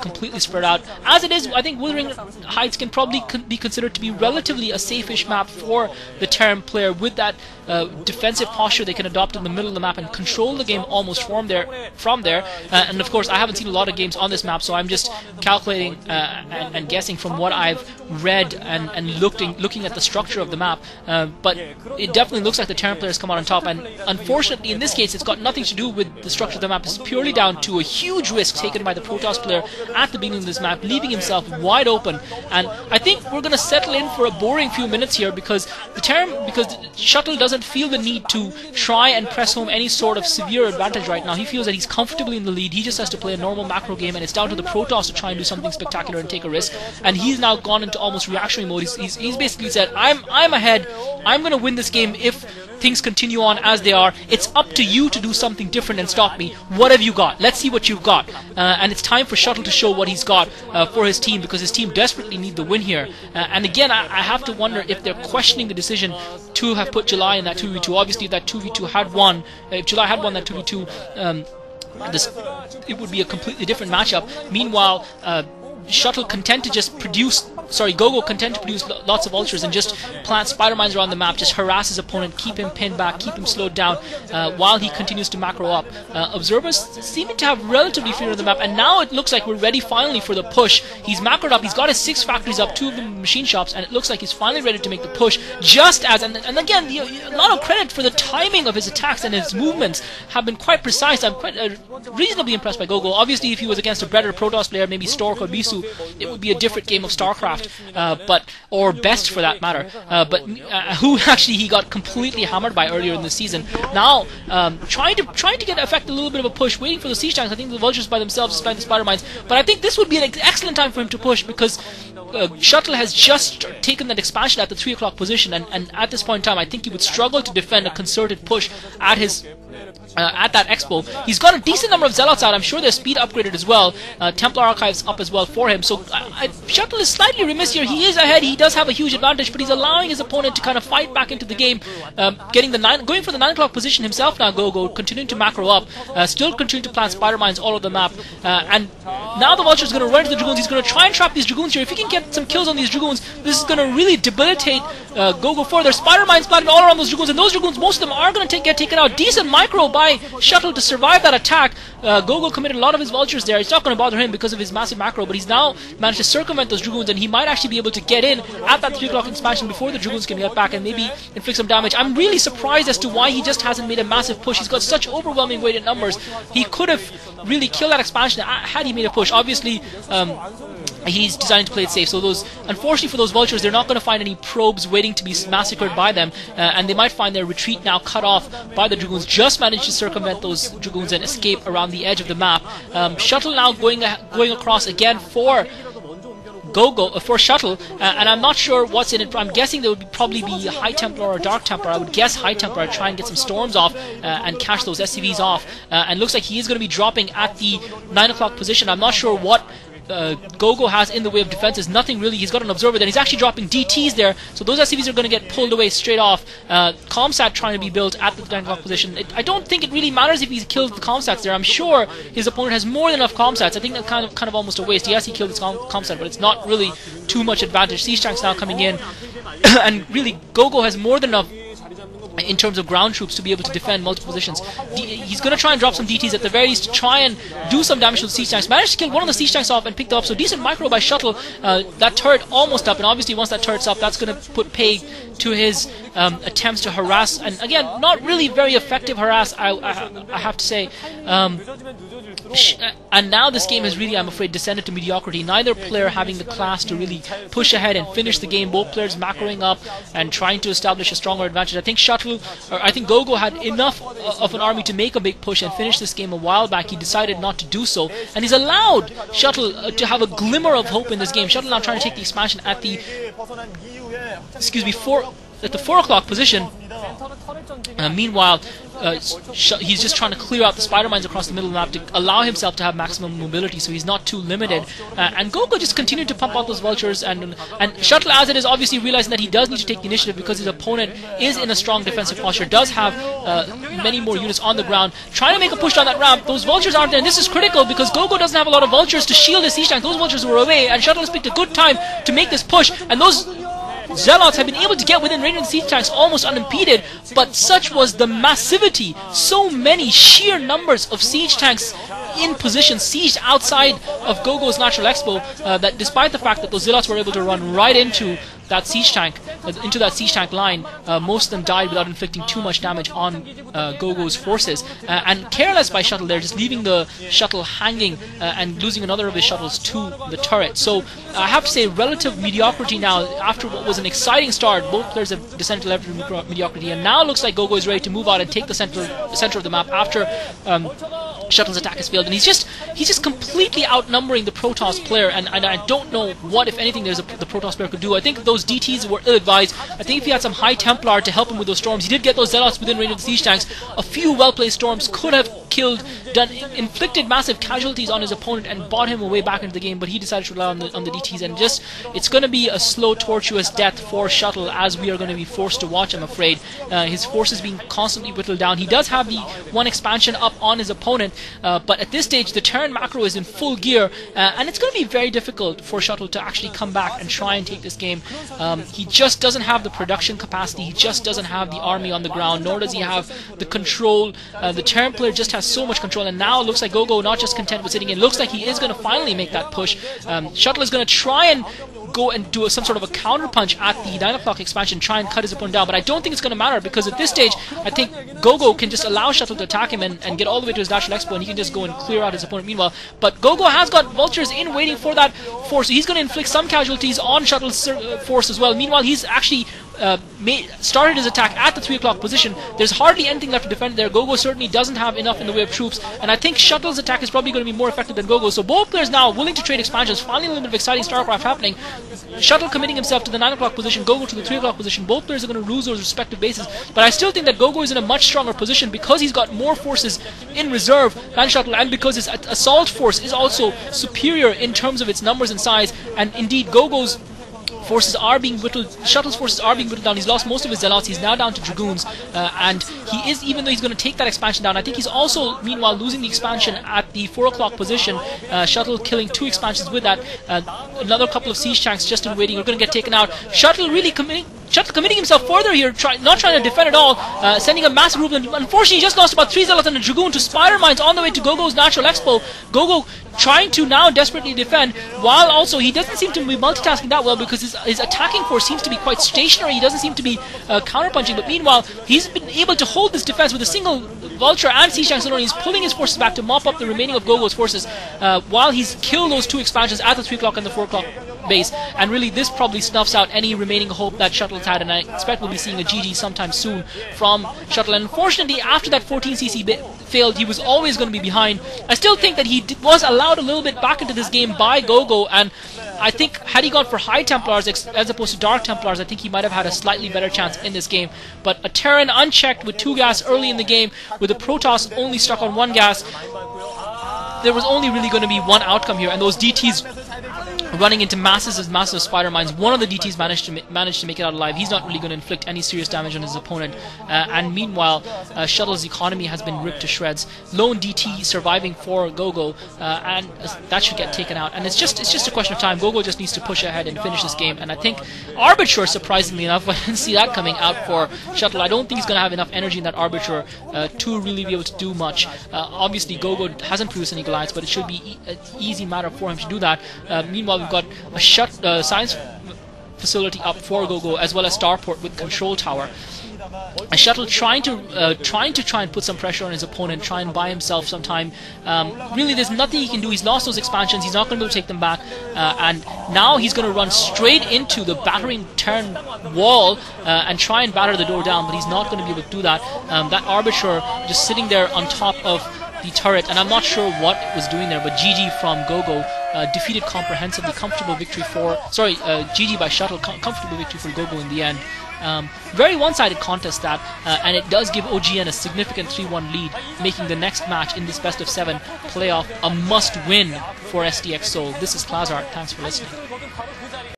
completely spread out. As it is, I think Wuthering Heights can probably be considered to be relatively a safe-ish map for the Terran player with that defensive posture they can adopt in the middle of the map and control the game almost from there. And of course, I haven't seen a lot of games on this map, so I'm just calculating and guessing from what I've read and looking at the structure of the map. But it definitely looks like the Terran players come out on top. And unfortunately, in this case, it's got nothing to do with the structure of the map. It's purely down to a huge risk taken by the Protoss player at the beginning of this map, leaving himself wide open. And I think we're going to settle in for a boring few minutes here because the Shuttle doesn't feel the need to try and press home any sort of severe advantage right now. He feels that he's comfortably in the lead. He just has to play a normal macro game, and it's down to the Protoss to try and do something spectacular and take a risk. And he's now gone into almost reactionary mode. He's basically said, I'm ahead. I'm going to win this game if things continue on as they are. It's up to you to do something different and stop me. What have you got? Let's see what you've got. And it's time for Shuttle to show what he's got for his team, because his team desperately need the win here. And again, I have to wonder if they're questioning the decision to have put July in that 2v2. Obviously, if that 2v2 had won, if July had won that 2v2, it would be a completely different matchup. Meanwhile, Shuttle content to just produce, Go.Go content to produce lots of ultras and just plant spider mines around the map, just harass his opponent, keep him pinned back, keep him slowed down while he continues to macro up. Observers seeming to have relatively freedom of the map, and now it looks like we're ready finally for the push. He's macroed up, he's got his 6 factories up, 2 of them machine shops, and it looks like he's finally ready to make the push. Just as, and again, a lot of credit for the timing of his attacks, and his movements have been quite precise. I'm quite reasonably impressed by Go.Go. Obviously, if he was against a better Protoss player, maybe Stork or Bisu, it would be a different game of StarCraft, or Best for that matter. But who actually he got completely hammered by earlier in the season. Now, trying to get effect a little bit of a push, waiting for the siege tanks. I think the vultures by themselves despite the spider mines. But I think this would be an excellent time for him to push, because Shuttle has just taken that expansion at the 3 o'clock position, and at this point in time, I think he would struggle to defend a concerted push at his at that expo. He's got a decent number of zealots out. I'm sure they're speed upgraded as well. Templar archives up as well for him. So Shuttle is slightly remiss here. He is ahead. He does have a huge advantage, but he's allowing his opponent to kind of fight back into the game, going for the 9 o'clock position himself now. Go.Go continuing to macro up, still continuing to plant spider mines all over the map, and now the vulture is going to run to the dragoons. He's going to try and trap these dragoons here. If he can get some kills on these dragoons, this is going to really debilitate Go.Go further. Spider mines planted all around those dragoons, and those dragoons, most of them are going to get taken out. Decent micro by Shuttle to survive that attack. Go.Go committed a lot of his vultures there. It's not going to bother him because of his massive macro, but he's now managed to circumvent those dragoons, and he might actually be able to get in at that 3 o'clock expansion before the dragoons can get back and maybe inflict some damage. I'm really surprised as to why he just hasn't made a massive push. He's got such overwhelming weight in numbers. He could have really killed that expansion had he made a push. Obviously, he's deciding to play it safe. So unfortunately for those vultures, they're not going to find any probes waiting to be massacred by them, and they might find their retreat now cut off by the dragoons. Just managed to circumvent those dragoons and escape around the edge of the map. Shuttle now going across again for Go.Go for Shuttle, and I'm not sure what's in it. I'm guessing there would probably be a High Templar or a Dark Templar. I would guess High Templar. I'd try and get some storms off and catch those SCVs off. And looks like he is going to be dropping at the 9 o'clock position. I'm not sure what Go.Go has in the way of defenses. Nothing really. He's got an observer there. He's actually dropping DTs there, so those SCVs are going to get pulled away straight off. Comsat trying to be built at the 9 o'clock position. I don't think it really matters if he kills the Comsats there. I'm sure his opponent has more than enough Comsats. I think that's kind of almost a waste. Yes, he killed his Comsat, but it's not really too much advantage. Siege tanks now coming in, and really Go.Go has more than enough in terms of ground troops to be able to defend multiple positions. He's going to try and drop some DTs at the very least to try and do some damage to the siege tanks. Managed to kill one of the siege tanks off and picked up, so decent micro by Shuttle. That turret almost up, and obviously once that turret's up, that's going to put pay to his attempts to harass, and again, not really very effective harass, I have to say. And now this game has really, I'm afraid, descended to mediocrity. Neither player having the class to really push ahead and finish the game. Both players macroing up and trying to establish a stronger advantage. I think Go.Go had enough of an army to make a big push and finish this game a while back. He decided not to do so, and he's allowed Shuttle to have a glimmer of hope in this game. Shuttle now trying to take the expansion at the 4 o'clock position. Meanwhile, he's just trying to clear out the spider mines across the middle of the map to allow himself to have maximum mobility, so he's not too limited. And Go.Go just continued to pump out those vultures, and Shuttle, as it is, obviously realizing that he does need to take the initiative because his opponent is in a strong defensive posture, does have many more units on the ground, trying to make a push down that ramp. Those vultures aren't there, and this is critical because Go.Go doesn't have a lot of vultures to shield his siege tank. Those vultures were away, and Shuttle has picked a good time to make this push, and those Zealots have been able to get within range of the siege tanks almost unimpeded, but such was the massivity, so many sheer numbers of siege tanks in position, sieged outside of Go.Go's Natural Expo, that despite the fact that those Zealots were able to run right into that siege tank, line, most of them died without inflicting too much damage on Go.Go's forces. And careless by Shuttle there, just leaving the Shuttle hanging and losing another of his shuttles to the turret. So I have to say, relative mediocrity now. After what was an exciting start, both players have descended to relative mediocrity, and now looks like Go.Go is ready to move out and take the center of the map after Shuttle's attack has failed, and he's just completely outnumbering the Protoss player, and I don't know what, if anything, the Protoss player could do. I think those DTs were ill-advised. I think if he had some High Templar to help him with those storms, he did get those Zealots within range of the siege tanks. A few well-placed storms could have inflicted massive casualties on his opponent and brought him away back into the game, but he decided to rely on the DTs, and it's going to be a slow, tortuous death for Shuttle, as we are going to be forced to watch, I'm afraid. His forces being constantly whittled down. He does have the one expansion up on his opponent, but at this stage the Terran macro is in full gear, and it's going to be very difficult for Shuttle to actually come back and try and take this game. He just doesn't have the production capacity, he just doesn't have the army on the ground, nor does he have the control. The Terran player just has so much control, and now it looks like Go.Go not just content with sitting in, looks like he is going to finally make that push. Shuttle is going to try and go and do some sort of a counter punch at the 9 o'clock expansion, try and cut his opponent down, but I don't think it's going to matter, because at this stage I think Go.Go can just allow Shuttle to attack him and get all the way to his Natural Expo, and he can just go and clear out his opponent meanwhile. But Go.Go has got vultures in waiting for that force, so he's going to inflict some casualties on Shuttle's force as well. Meanwhile, he's actually started his attack at the 3 o'clock position. There's hardly anything left to defend there. Go.Go certainly doesn't have enough in the way of troops, and I think Shuttle's attack is probably going to be more effective than Go.Go. So both players now willing to trade expansions. Finally a little bit of exciting StarCraft happening. Shuttle committing himself to the 9 o'clock position, Go.Go to the 3 o'clock position. Both players are going to lose those respective bases, but I still think that Go.Go is in a much stronger position because he's got more forces in reserve than Shuttle, and because his assault force is also superior in terms of its numbers and size, and indeed Go.Go's forces are being whittled, Shuttle's forces are being whittled down. He's lost most of his Zealots, he's now down to Dragoons, and he is, even though he's going to take that expansion down, I think he's also meanwhile losing the expansion at the 4 o'clock position. Shuttle killing 2 expansions with that, another couple of siege tanks just in waiting are going to get taken out. Shuttle committing himself further here, not trying to defend at all, sending a massive group, and unfortunately he just lost about 3 Zealots and a Dragoon to Spider Mines on the way to Go.Go's Natural Expo. Go.Go trying to now desperately defend, while also he doesn't seem to be multitasking that well, because his attacking force seems to be quite stationary. He doesn't seem to be counterpunching, but meanwhile he's been able to hold this defense with a single Vulture and Siege Tanks alone. He's pulling his forces back to mop up the remaining of Go.Go's forces, while he's killed those 2 expansions at the 3 o'clock and the 4 o'clock base, and really this probably snuffs out any remaining hope that Shuttle's had, and I expect we'll be seeing a GG sometime soon from Shuttle. And unfortunately, after that 14cc failed, he was always going to be behind. I still think that he was allowed a little bit back into this game by Go.Go, and I think had he gone for High Templars as opposed to Dark Templars, I think he might have had a slightly better chance in this game. But a Terran unchecked with 2 gas early in the game, with a Protoss only stuck on 1 gas, there was only really going to be one outcome here, and those DTs running into massive spider mines. One of the DTs managed to make it out alive. He's not really going to inflict any serious damage on his opponent, and meanwhile Shuttle's economy has been ripped to shreds. Lone DT surviving for Go.Go, and that should get taken out, and it's just a question of time. Go.Go just needs to push ahead and finish this game, and I think Arbiter, surprisingly enough, I didn't see that coming out for Shuttle. I don't think he's going to have enough energy in that Arbiter to really be able to do much. Obviously Go.Go hasn't produced any Goliaths, but it should be an easy matter for him to do that. Meanwhile, we've got a science facility up for Go.Go, as well as Starport with control tower. A Shuttle trying to put some pressure on his opponent, try and buy himself some time. Really, there's nothing he can do. He's lost those expansions. He's not going to be able to take them back, and now he's going to run straight into the battering turn wall and try and batter the door down. But he's not going to be able to do that. That Arbiter just sitting there on top of the turret, and I'm not sure what it was doing there, but GG from Go.Go. Defeated comprehensively, comfortable victory for... GG by Shuttle, comfortable victory for Go.Go in the end. Very one-sided contest that, and it does give OGN a significant 3-1 lead, making the next match in this best of 7 playoff a must-win for STX Seoul. This is Klazart. Thanks for listening.